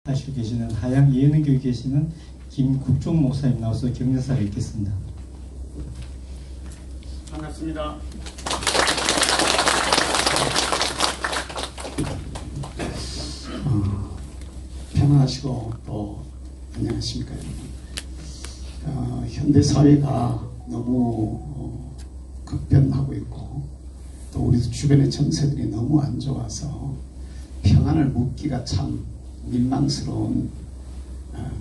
하시고 계시는 하양 예능교회 계시는 김국종 목사님 나와서 격려사를 읽겠습니다. 반갑습니다. 평안하시고 또 안녕하십니까 여러분. 현대 사회가 너무 급변하고 있고 또 우리 주변의 정세들이 너무 안 좋아서 평안을 묻기가 참 민망스러운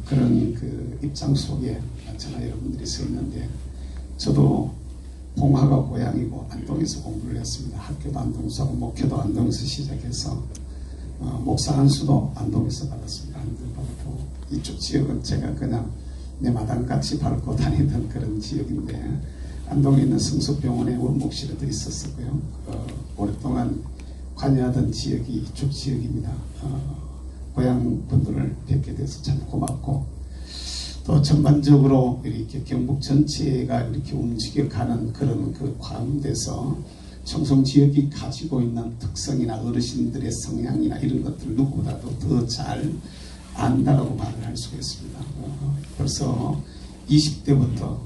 그런 그 입장 속에 저나 여러분들이 서 있는데, 저도 봉화가 고향이고 안동에서 공부를 했습니다. 학교도 안동에서 하고 목회도 안동에서 시작해서 목사 안수도 안동에서 받았습니다. 안동 받았고, 이쪽 지역은 제가 그냥 내 마당같이 밟고 다니던 그런 지역인데, 안동에 있는 성수병원에 원목실에도 있었었고요. 오랫동안 관여하던 지역이 이쪽 지역입니다. 고향 분들을 뵙게 돼서 참 고맙고, 또 전반적으로 이렇게 경북 전체가 이렇게 움직여가는 그런 그 가운데서 청송 지역이 가지고 있는 특성이나 어르신들의 성향이나 이런 것들을 누구보다도 더 잘 안다라고 말을 할 수가 있습니다. 벌써 20대부터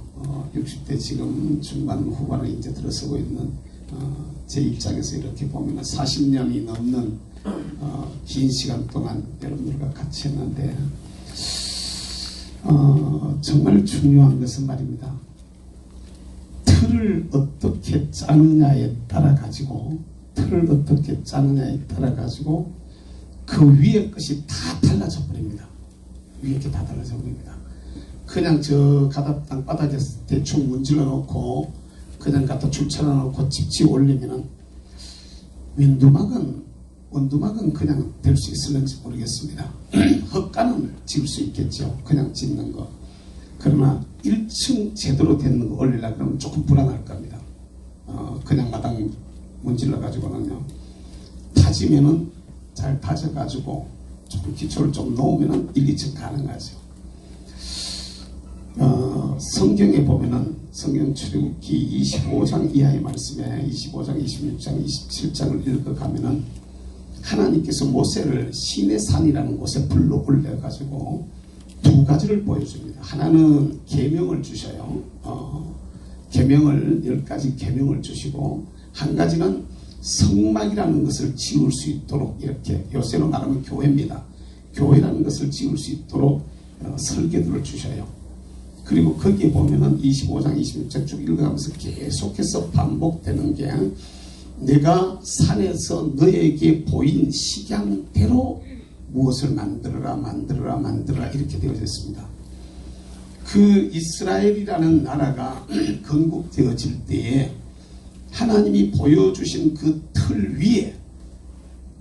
60대 지금 중반 후반에 이제 들어서고 있는 제 입장에서 이렇게 보면 40년이 넘는 긴 시간 동안 여러분들과 같이 했는데, 정말 중요한 것은 말입니다. 틀을 어떻게 짜느냐에 따라 가지고 그 위에 것이 다 달라져 버립니다. 위에 게 다 달라져 버립니다. 그냥 저 가다 땅바닥에 대충 문질러 놓고 그냥 갖다 줄 쳐놔 놓고 집지 올리면은 원두막은 그냥 될 수 있을는지 모르겠습니다. 헛간은 지을 수 있겠죠. 그냥 짓는 거. 그러나 1층 제대로 되는 거 올리려고 그러면 조금 불안할 겁니다. 그냥 마당 문질러 가지고는요. 다지면은 잘 다져가지고 조금 기초를 좀 놓으면은 1, 2층 가능하죠. 성경에 보면은 성경 출애굽기 25장 이하의 말씀에 25장, 26장, 27장을 읽어가면은 하나님께서 모세를 시내산이라는 곳에 불러 올려가지고 두 가지를 보여줍니다. 하나는 계명을 주셔요. 계명을 10가지 계명을 주시고, 한 가지는 성막이라는 것을 지을 수 있도록, 이렇게 요새로 말하면 교회입니다. 교회라는 것을 지을 수 있도록 설계도를 주셔요. 그리고 거기에 보면은 25장, 26장 쭉 읽어가면서 계속해서 반복되는 게, 내가 산에서 너에게 보인 식양대로 무엇을 만들어라 이렇게 되어져 있습니다. 그 이스라엘이라는 나라가 건국되어질 때에 하나님이 보여주신 그 틀 위에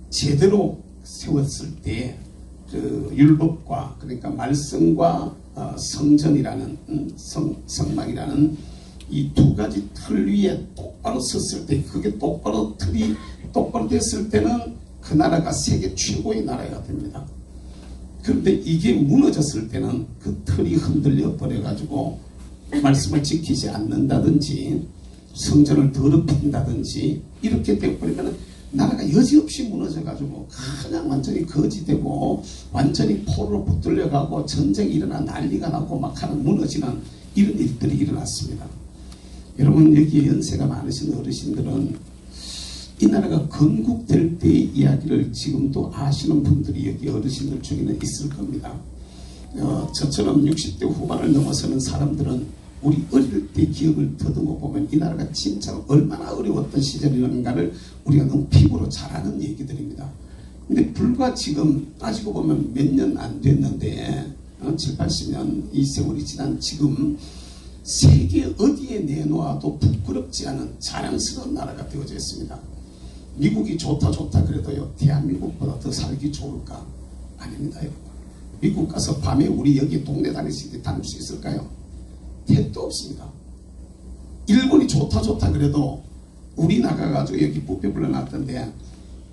제대로 세웠을 때 그 율법과, 그러니까 말씀과 성전이라는 성막이라는 이 두 가지 틀 위에 똑바로 섰을 때, 그게 틀이 똑바로 됐을 때는 그 나라가 세계 최고의 나라가 됩니다. 그런데 이게 무너졌을 때는 그 틀이 흔들려 버려가지고 말씀을 지키지 않는다든지 성전을 더럽힌다든지 이렇게 되어버리면 나라가 여지없이 무너져가지고 그냥 완전히 거지되고 완전히 포로로 붙들려가고 전쟁이 일어나 난리가 나고 막 하는 무너지는 이런 일들이 일어났습니다. 여러분, 여기에 연세가 많으신 어르신들은 이 나라가 건국될 때의 이야기를 지금도 아시는 분들이 여기 어르신들 중에는 있을 겁니다. 저처럼 60대 후반을 넘어서는 사람들은 우리 어릴 때 기억을 더듬어 보면 이 나라가 진짜 얼마나 어려웠던 시절이었는가를 우리가 너무 피부로 잘 아는 얘기들입니다. 근데 불과 지금 따지고 보면 몇 년 안 됐는데 7, 80년 이 세월이 지난 지금 세계 어디에 내놓아도 부끄럽지 않은 자랑스러운 나라가 되어져 있습니다. 미국이 좋다 그래도요, 대한민국보다 더 살기 좋을까? 아닙니다, 여러분. 미국 가서 밤에 우리 여기 동네 다닐 수 있을까요? 택도 없습니다. 일본이 좋다 그래도 우리 나가가지고 여기 뷔페 불러놨던데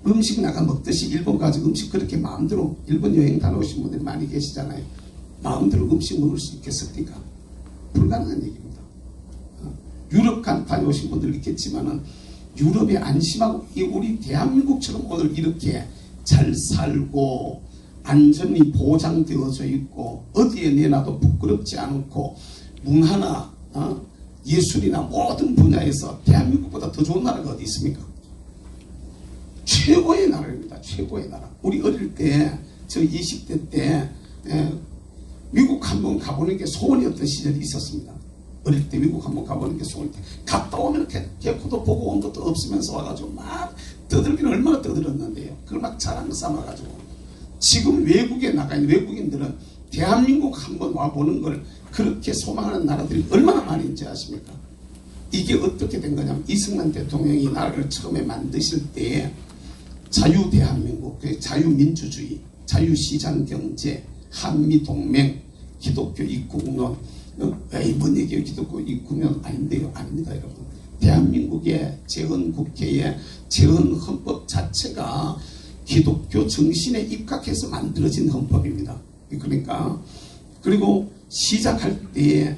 음식 나가 먹듯이 일본 가지고 음식 그렇게 마음대로, 일본 여행 다녀오신 분들이 많이 계시잖아요. 마음대로 음식 먹을 수 있겠습니까? 불가능한 얘기입니다. 유럽 다녀오신 분들 있겠지만은 유럽에 안심하고 우리 대한민국처럼 오늘 이렇게 잘 살고 안전이 보장되어져 있고 어디에 내놔도 부끄럽지 않고 문화나 예술이나 모든 분야에서 대한민국보다 더 좋은 나라가 어디 있습니까? 최고의 나라입니다. 최고의 나라. 우리 어릴 때, 저 20대 때 미국 한번 가보는 게 소원이었던 시절이 있었습니다. 어릴 때 미국 한번 가보는 게 소원이. 갔다 오면 개코도 보고 온 것도 없으면서 와가지고 막 떠들기는 얼마나 떠들었는데요. 그걸 막 자랑 삼아가지고. 지금 외국에 나가 있는 외국인들은 대한민국 한번 와보는 걸 그렇게 소망하는 나라들이 얼마나 많은지 아십니까? 이게 어떻게 된 거냐면 이승만 대통령이 나라를 처음에 만드실 때에 자유대한민국, 자유민주주의, 자유시장경제, 한미동맹, 기독교 입국론, 뭔 얘기예요? 기독교 입국론 아닌데요? 아닙니다, 여러분. 대한민국의 재헌국회의 재헌헌법 자체가 기독교 정신에 입각해서 만들어진 헌법입니다. 그러니까 그리고 시작할 때에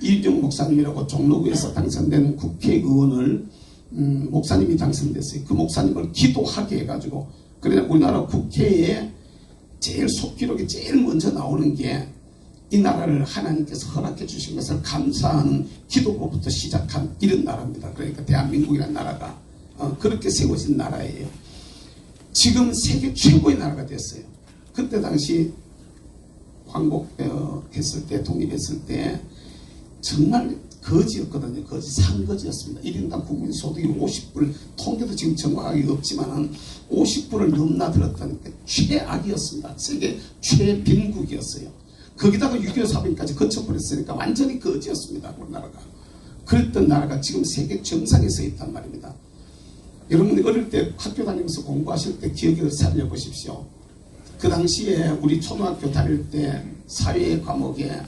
이준영 목사님이라고 종로구에서 당선된 국회의원을 목사님이 당선됐어요. 그 목사님을 기도하게 해가지고 그래 우리나라 국회에 제일 속기록에 제일 먼저 나오는 게 이 나라를 하나님께서 허락해 주신 것을 감사하는 기도로부터 시작한 이런 나라입니다. 그러니까 대한민국이라는 나라가 그렇게 세워진 나라예요. 지금 세계 최고의 나라가 됐어요. 그때 당시 광복했을 때 독립했을 때 정말 거지였거든요. 거지, 산거지였습니다. 1인당 국민소득이 50불, 통계도 지금 정확하게 없지만 50불을 넘나들었던 최악이었습니다. 세계 최빈국이었어요. 거기다가 6.25 사변까지 거쳐버렸으니까 완전히 거지였습니다. 우리나라가. 그랬던 나라가 지금 세계 정상에 서 있단 말입니다. 여러분이 어릴 때 학교 다니면서 공부하실 때 기억을 살려보십시오. 그 당시에 우리 초등학교 다닐 때 사회 과목에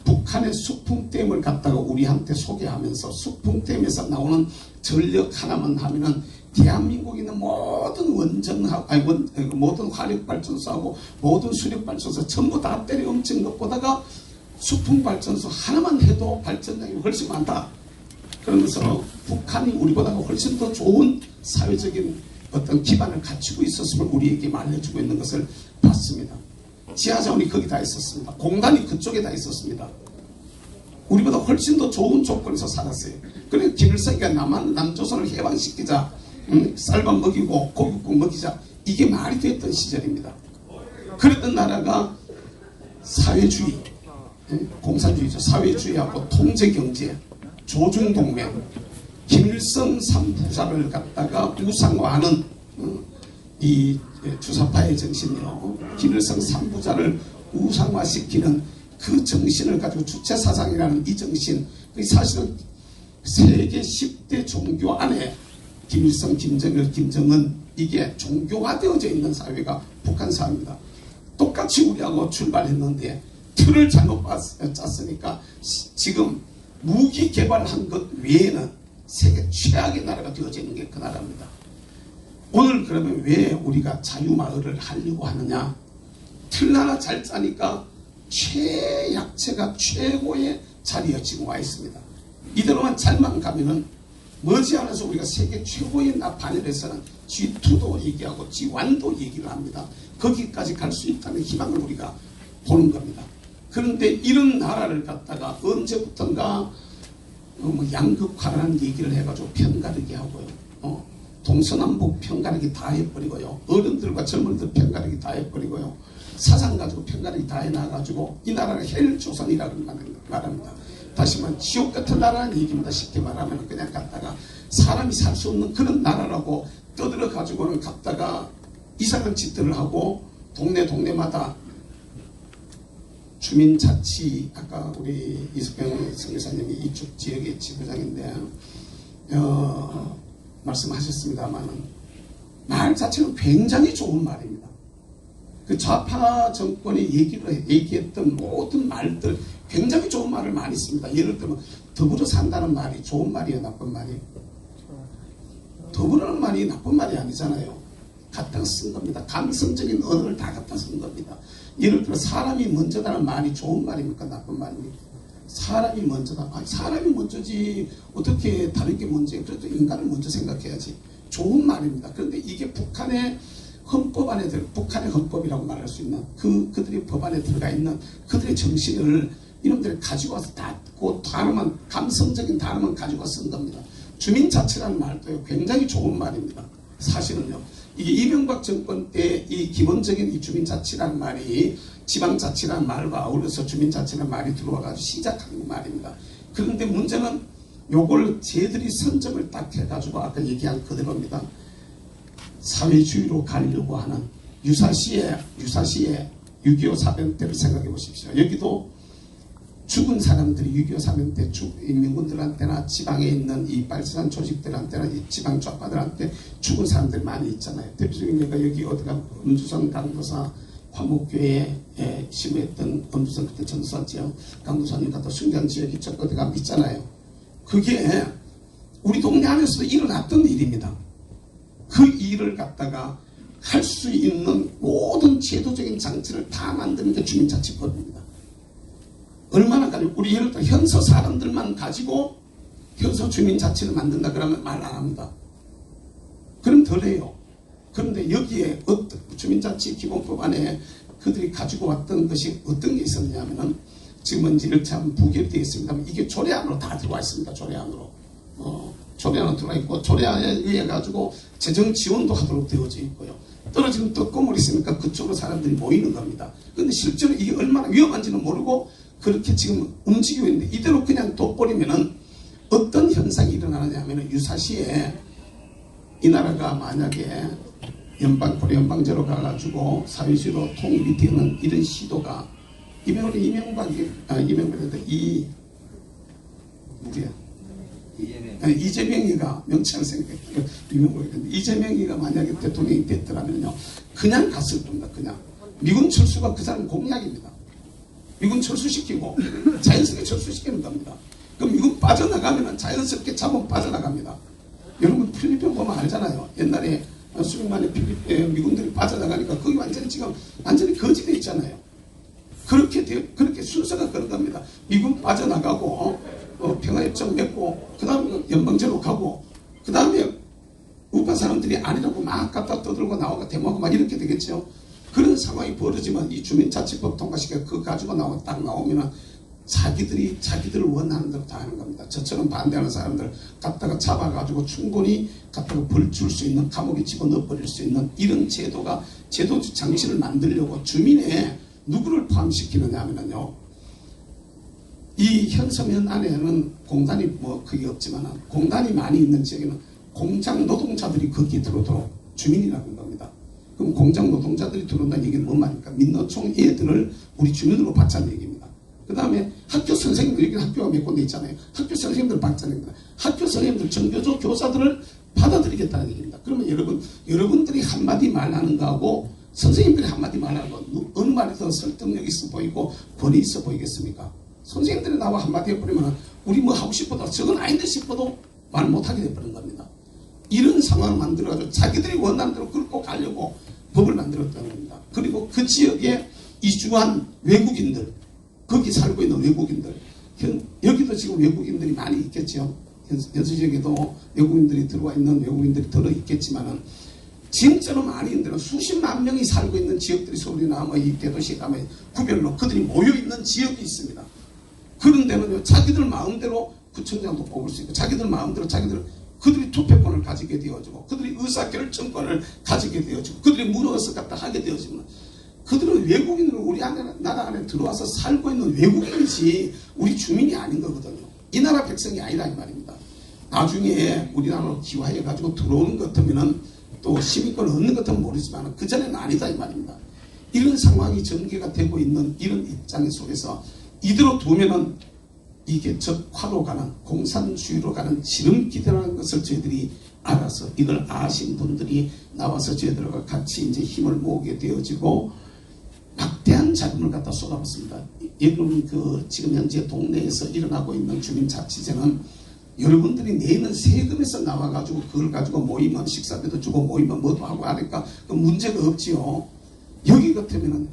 북한의 수풍댐을 갖다가 우리한테 소개하면서 수풍댐에서 나오는 전력 하나만 하면은 대한민국에 있는 모든 모든 화력발전소하고 모든 수력발전소 전부 다 때려 엎친 것보다가 수풍발전소 하나만 해도 발전량이 훨씬 많다. 그러면서 북한이 우리보다 훨씬 더 좋은 사회적인 어떤 기반을 갖추고 있었음을 우리에게 알려주고 있는 것을 봤습니다. 지하자원이 거기 다 있었습니다. 공단이 그쪽에 다 있었습니다. 우리보다 훨씬 더 좋은 조건에서 살았어요. 그래서 김일성이가 남조선을 해방시키자, 쌀밥 먹이고 고깃국 먹이자, 이게 말이 됐던 시절입니다. 그랬던 나라가 사회주의, 공산주의죠. 사회주의하고 통제경제, 조중동맹, 김일성 3부자를 갖다가 우상화하는 이 주사파의 정신이요. 김일성 3부자를 우상화시키는 그 정신을 가지고 주체사상이라는 이 정신, 사실은 세계 10대 종교 안에 김일성, 김정일, 김정은 이게 종교화되어져 있는 사회가 북한 사회입니다. 똑같이 우리하고 출발했는데 틀을 잘못 짰으니까 지금 무기 개발한 것 외에는 세계 최악의 나라가 되어져 있는 게 그 나라입니다. 오늘 그러면 왜 우리가 자유마을을 하려고 하느냐? 틀 하나 잘 짜니까 최약체가 최고의 자리에 지금 와 있습니다. 이대로만 잘만 가면은 머지않아서 우리가 세계 최고의 반열에서는 G2도 얘기하고 G1도 얘기를 합니다. 거기까지 갈 수 있다는 희망을 우리가 보는 겁니다. 그런데 이런 나라를 갖다가 언제부턴가 양극화라는 얘기를 해가지고 편가르기 하고요. 동서남북 편가르기 다 해버리고요. 어른들과 젊은이들 편가르기 다 해버리고요. 사상 가지고 편가르기 다 해놔가지고 이 나라가 헬조선이라고 말합니다. 다시 말하면 지옥 같은 나라는 얘기입니다. 쉽게 말하면 그냥 갖다가 사람이 살 수 없는 그런 나라라고 떠들어가지고는 갖다가 이상한 짓들을 하고 동네마다 주민자치, 아까 우리 이석병 선교사님이 이쪽 지역의 지부장인데 말씀하셨습니다만 말 자체는 굉장히 좋은 말입니다. 그 좌파 정권이 얘기했던 모든 말들 굉장히 좋은 말을 많이 씁니다. 예를 들면 더불어 산다는 말이 좋은 말이에요, 나쁜 말이에요? 더불어는 말이 나쁜 말이 아니잖아요. 갖다 쓴 겁니다. 감성적인 언어를 다 갖다 쓴 겁니다. 예를 들어 사람이 먼저다는 말이 좋은 말입니까? 나쁜 말입니까? 사람이 먼저다. 사람이 먼저지 어떻게 다른 게 먼저예요? 그래도 인간을 먼저 생각해야지. 좋은 말입니다. 그런데 이게 북한의 헌법 안에 북한의 헌법이라고 말할 수 있는 그들의 법 안에 들어가 있는 그들의 정신을 이놈들이 가지고 와서 그 단어만 감성적인 단어만 가지고 와서 쓴 겁니다. 주민자치라는 말도 굉장히 좋은 말입니다. 사실은요. 이게 이명박 정권 때 이 기본적인 이 주민자치라는 말이 지방자치라는 말과 어울려서 주민자치라는 말이 들어와가지고 시작한 말입니다. 그런데 문제는 요걸 쟤들이 선점을 딱 해가지고 아까 얘기한 그대로입니다. 사회주의로 가려고 하는 유사시에 6.25 사변 때를 생각해 보십시오. 여기도 죽은 사람들이 6.25 사변 때 인민군들한테나 지방에 있는 이 발전한 조직들한테나 이 지방 좌파들한테 죽은 사람들이 많이 있잖아요. 대표적인 예가 여기 어디가 음주선 강도사 화목교회에 심했던 음주선 그때 전도사지요. 강도사님 같은 순경 지역이 저 어디가 있잖아요. 그게 우리 동네 안에서도 일어났던 일입니다. 그 일을 갖다가 할 수 있는 모든 제도적인 장치를 다 만드는 게 주민자치법입니다. 얼마나 가지고 우리 예를 들어 현서 사람들만 가지고 현서 주민자치를 만든다 그러면 말 안 합니다. 그럼 덜해요. 그런데 여기에 주민자치 기본법 안에 그들이 가지고 왔던 것이 어떤 게 있었냐면은 지금은 이제 이렇게 하면 부결되어 있습니다만 이게 조례안으로 다 들어와 있습니다. 조례안으로. 조례안으로 들어와 있고 조례안에 의해 가지고 재정 지원도 하도록 되어져 있고요. 떨어지는 또 건물이 있으니까 그쪽으로 사람들이 모이는 겁니다. 그런데 실제로 이게 얼마나 위험한지는 모르고 그렇게 지금 움직이고 있는데 이대로 그냥 둬버리면은 어떤 현상이 일어나느냐 하면은 유사시에 이 나라가 만약에 고려연방제로 가가지고 사회주의로 통일이 되는 이런 시도가 이재명이가 명칭을 생각했어요. 이재명이가 만약에 대통령이 됐더라면요, 그냥 갔을 겁니다. 그냥 미군 철수가 그 사람 공약입니다. 미군 철수시키고 자연스럽게 철수시키는 겁니다. 그럼 미군 빠져나가면 자연스럽게 자본 빠져나갑니다. 여러분 필리핀 보면 알잖아요. 옛날에 수백만의 필리핀 미군들이 빠져나가니까 거기 완전히 거지돼 있잖아요. 그렇게 순서가 그런 겁니다. 미군 빠져나가고 평화협정 맺고 그 다음에 연방제로 가고 그 다음에 우파 사람들이 아니라고 막 갖다 떠들고 나오고 데모하고 막 이렇게 되겠죠. 그런 상황이 벌어지면 이 주민자치법 통과시켜 그거 가지고 딱 나오면은 자기들을 원하는 대로 다 하는 겁니다. 저처럼 반대하는 사람들 갖다가 잡아가지고 충분히 갖다가 벌 줄 수 있는 감옥에 집어넣어 버릴 수 있는 이런 제도 장치를 만들려고 주민에 누구를 포함시키느냐 하면요. 이 현서면 안에는 공단이 그게 없지만 공단이 많이 있는 지역에는 공장 노동자들이 거기에 들어오도록 주민이라는 겁니다. 그럼 공장 노동자들이 들어온다는 얘기는 뭔 말입니까? 민노총 애들을 우리 주민으로 받자는 얘기입니다. 그 다음에 학교 선생님들, 여기 학교가 몇 군데 있잖아요. 학교 선생님들 받자는 겁니다. 학교 선생님들, 정교조 교사들을 받아들이겠다는 얘기입니다. 그러면 여러분들이 한마디 말하는 거하고 선생님들이 한마디 말하는 거 어느 말이 더 설득력 있어 보이고 권위 있어 보이겠습니까? 선생님들이 나와 한마디 해버리면 우리 하고 싶어도 저건 아닌데 싶어도 말 못하게 돼버린 겁니다. 이런 상황을 만들어가지고 자기들이 원하는 대로 끌고 가려고 법을 만들었다는 겁니다. 그리고 그 지역에 이주한 외국인들, 거기 살고 있는 외국인들, 여기도 지금 외국인들이 많이 있겠죠. 현수 지역에도 외국인들이 들어와 있는 외국인들이 들어 있겠지만은 진짜로 많이 있는 데는 수십만 명이 살고 있는 지역들이 서울이나 이 대도시에 가면 구별로 그들이 모여 있는 지역이 있습니다. 그런 데는요, 자기들 마음대로 구청장도 뽑을 수 있고, 자기들 마음대로 그들이 투표권을 가지게 되어지고, 그들이 의사결정권을 가지게 되어지고, 그들이 물어서 갖다 하게 되어지면, 그들은 외국인으로 우리 나라 안에 들어와서 살고 있는 외국인이지 우리 주민이 아닌 거거든요. 이 나라 백성이 아니라 이 말입니다. 나중에 우리나라로 기화해가지고 들어오는 것 같으면은 또 시민권을 얻는 것 같으면 모르지만 그 전에는 아니다 이 말입니다. 이런 상황이 전개가 되고 있는 이런 입장 속에서 이대로 두면은 이게 적화로 가는 공산주의로 가는 지름길이라는 것을 저희들이 알아서 이걸 아신 분들이 나와서 저희들과 같이 이제 힘을 모으게 되어지고 막대한 자금을 갖다 쏟아붓습니다. 여러분 지금 현재 동네에서 일어나고 있는 주민자치제는 여러분들이 내는 세금에서 나와가지고 그걸 가지고 모이면 식사비도 주고 모이면 뭐도 하고 하니까 그 문제가 없지요. 여기 같으면은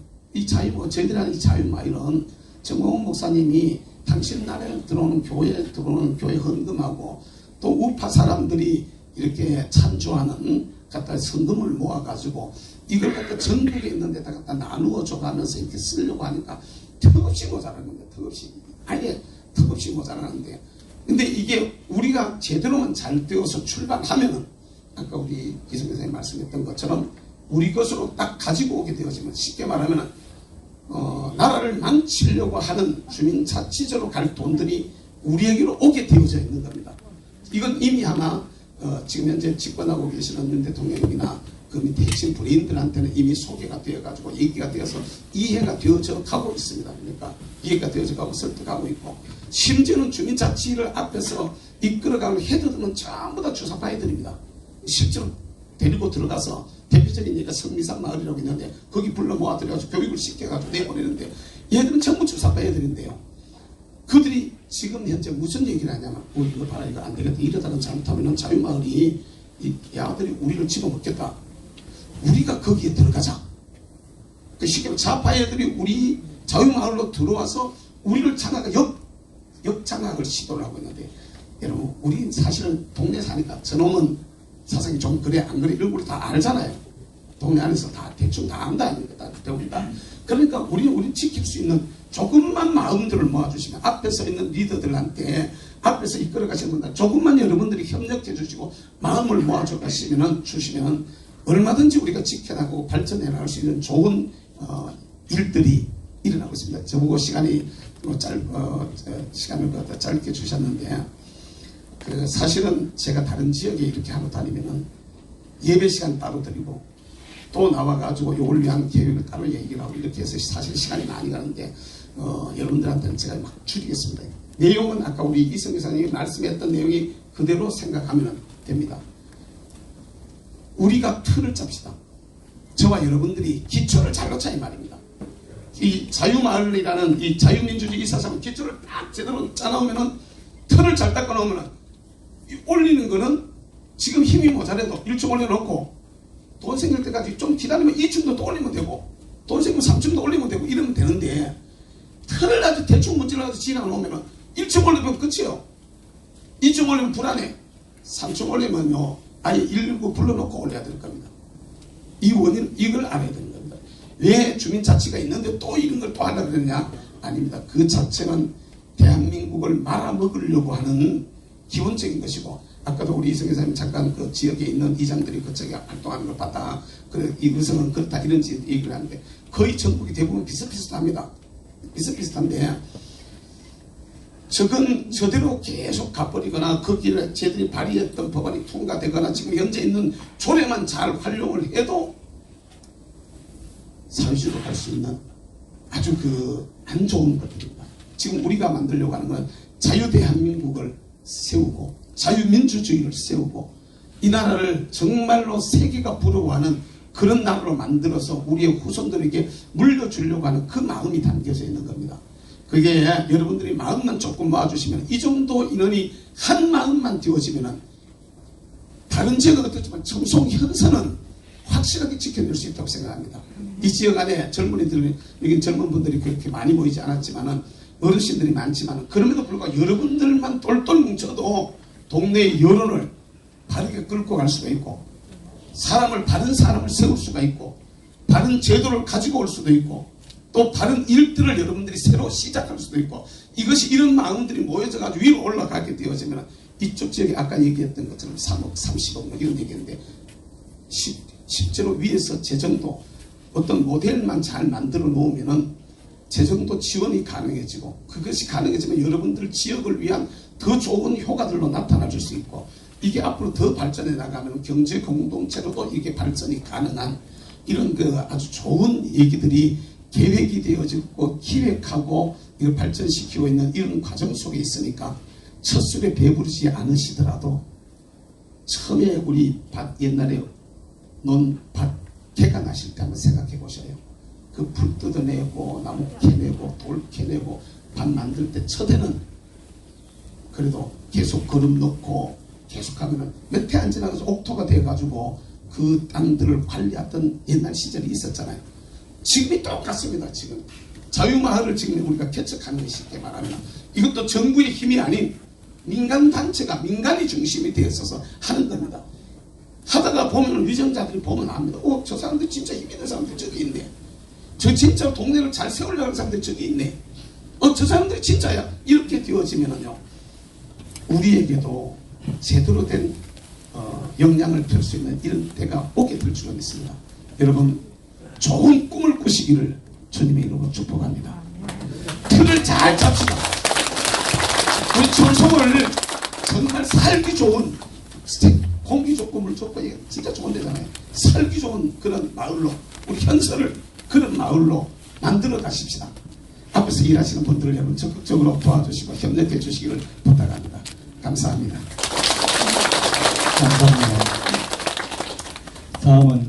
저희들이 하는 이 자유마을은 정홍원 목사님이 당신 나라에 들어오는 교회 헌금하고 또 우파 사람들이 이렇게 찬조하는 갖다 성금을 모아가지고 이걸 갖다 전국에 있는 데다 갖다 나누어 줘가면서 이렇게 쓰려고 하니까 턱없이 모자라는 겁니다. 턱없이. 아예 턱없이 모자라는데. 근데 이게 우리가 제대로만 잘 되어서 출발하면은 아까 우리 이승 교수님 말씀했던 것처럼 우리 것으로 딱 가지고 오게 되어지면 쉽게 말하면은 나라를 망치려고 하는 주민자치제로 갈 돈들이 우리에게로 오게 되어져 있는 겁니다. 이건 이미 하나 지금 현재 집권하고 계시는 윤 대통령이나 그 밑에 핵심 브레인들한테는 이미 소개가 되어가지고 얘기가 되어서 이해가 되어져 가고 있습니다. 그러니까 이해가 되어져 가고 설득하고 있고 심지어는 주민자치를 앞에서 이끌어가는 헤드들은 전부 다 주사파 애들입니다. 실제로 데리고 들어가서 대표적인 얘기가 성미산 마을이라고 있는데 거기 불러 모아들여가지고 교육을 시켜가지고 내보내는데 얘들은 전부 주사파 애들인데요. 그들이 지금 현재 무슨 얘기를 하냐면 이거 봐라 이거 안 되겠다 이러다가 잘못하면 자유마을이 이 야들이 우리를 집어먹겠다. 우리가 거기에 들어가자. 그 쉽게 좌파 애들이 우리 자유마을로 들어와서 우리를 역장악을 시도를 하고 있는데 여러분 우리 사실은 동네 사니까 저놈은 사상이 좀 그래 안 그래 이런 걸 다 알잖아요. 동네 안에서 다 대충 다 안다 아닙니까? 다 배웁니다. 그러니까 우리 지킬 수 있는 조금만 마음들을 모아주시면 앞에 서 있는 리더들한테 앞에서 이끌어 가시는 분들 조금만 여러분들이 협력해 주시고 마음을 모아줘 주시면 얼마든지 우리가 지켜나가고 발전해 나갈 수 있는 좋은 일들이 일어나고 있습니다. 저보고 시간을 갖다 짧게 주셨는데 그 사실은 제가 다른 지역에 이렇게 하고 다니면은 예배 시간 따로 드리고 또 나와가지고 이걸 위한 계획을 따로 얘기를 하고 이렇게 해서 사실 시간이 많이 가는데 여러분들한테는 제가 막 줄이겠습니다. 내용은 아까 우리 이승기 사장님이 말씀했던 내용이 그대로 생각하면 됩니다. 우리가 틀을 짭시다. 저와 여러분들이 기초를 잘 놓자 이 말입니다. 이 자유마을이라는 이 자유민주주의 이 사상은 기초를 딱 제대로 짜놓으면은 틀을 잘 닦아 놓으면은 올리는 거는 지금 힘이 모자라도 1층 올려놓고 돈 생길 때까지 좀 기다리면 2층도 또 올리면 되고 돈 생기면 3층도 올리면 되고 이러면 되는데 틀을 아주 대충 문질러서 지나놓으면 1층 올리면 끝이에요. 2층 올리면 불안해. 3층 올리면요 아예 119 불러놓고 올려야 될 겁니다. 이 원인 이걸 알아야 되는 겁니다. 왜 주민자치가 있는데 또 이런 걸 또 하려고 그러냐? 아닙니다. 그 자체는 대한민국을 말아먹으려고 하는 기본적인 것이고 아까도 우리 이승기 사장님 잠깐 그 지역에 있는 이장들이 그쪽에 활동하는 걸 봤다. 그래 이 의성은 그렇다 이런 얘기를 하는데 거의 전국이 대부분 비슷비슷합니다. 비슷비슷한데 적은 저대로 계속 가버리거나 거기를 쟤들이 발의했던 법안이 통과되거나 지금 현재 있는 조례만 잘 활용을 해도 사회주의로 갈 수 있는 아주 그 안 좋은 것들입니다. 지금 우리가 만들려고 하는 건 자유대한민국을 세우고 자유민주주의를 세우고 이 나라를 정말로 세계가 부러워하는 그런 나라로 만들어서 우리의 후손들에게 물려주려고 하는 그 마음이 담겨져 있는 겁니다. 그게 여러분들이 마음만 조금 모아주시면 이 정도 인원이 한 마음만 되어지면 다른 지역은 어떻지만 정송 현선은 확실하게 지켜낼 수 있다고 생각합니다. 이 지역 안에 젊은이들이 여기 젊은 분들이 그렇게 많이 보이지 않았지만은 어르신들이 많지만 그럼에도 불구하고 여러분들만 똘똘 뭉쳐도 동네의 여론을 바르게 끌고 갈 수가 있고 바른 사람을 세울 수가 있고 바른 제도를 가지고 올 수도 있고 또 바른 일들을 여러분들이 새로 시작할 수도 있고 이것이 이런 마음들이 모여져 가지고 위로 올라가게 되어지면 이쪽 지역에 아까 얘기했던 것처럼 3억 30억 이런 얘기인데 실제로 위에서 재정도 어떤 모델만 잘 만들어 놓으면은 재정도 지원이 가능해지고 그것이 가능해지면 여러분들 지역을 위한 더 좋은 효과들로 나타나 줄 수 있고 이게 앞으로 더 발전해 나가면 경제 공동체로도 이게 발전이 가능한 이런 그 아주 좋은 얘기들이 계획이 되어지고 기획하고 이걸 발전시키고 있는 이런 과정 속에 있으니까 첫 술에 배부르지 않으시더라도 처음에 우리 밭 옛날에 논 밭 개가 나실 때 한번 생각해 보셔요. 그 풀 뜯어내고 나무 캐내고 돌 캐내고 밭 만들 때 첫해는 그래도 계속 거름 넣고 계속 하면은 몇 해 안 지나가서 옥토가 돼가지고 그 땅들을 관리하던 옛날 시절이 있었잖아요. 지금이 똑같습니다. 지금 자유마을을 지금 우리가 개척하는 것이 쉽게 말하면 이것도 정부의 힘이 아닌 민간단체가 민간이 중심이 되어 있어서 하는 겁니다. 하다가 보면 위정자들이 보면 압니다. 저 사람들 진짜 힘 있는 사람들 저기 있네. 저 진짜 동네를 잘 세우려는 사람들 저기 있네. 저 사람들이 진짜야. 이렇게 되어지면은요, 우리에게도 제대로 된 영향을 펼 수 있는 이런 때가 오게 될 줄은 있습니다. 여러분, 좋은 꿈을 꾸시기를 주님의 이름으로 축복합니다. 틀을 잘 잡시다. 우리 청송을 정말 살기 좋은 공기 조건을 좋고 진짜 좋은 데잖아요. 살기 좋은 그런 마을로, 우리 현서를 그런 마을로 만들어 가십시다. 앞에서 일하시는 분들을 여러분 적극적으로 도와주시고 협력해 주시기를 부탁합니다. 감사합니다. 감사합니다. 다음은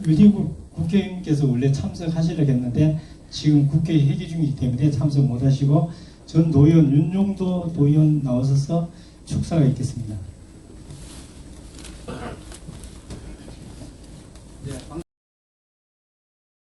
유디국 국회의원께서 원래 참석하시려고 했는데 지금 국회 회기 중이기 때문에 참석 못하시고 전 도의원 윤용도 도의원 나오셔서 축사가 있겠습니다.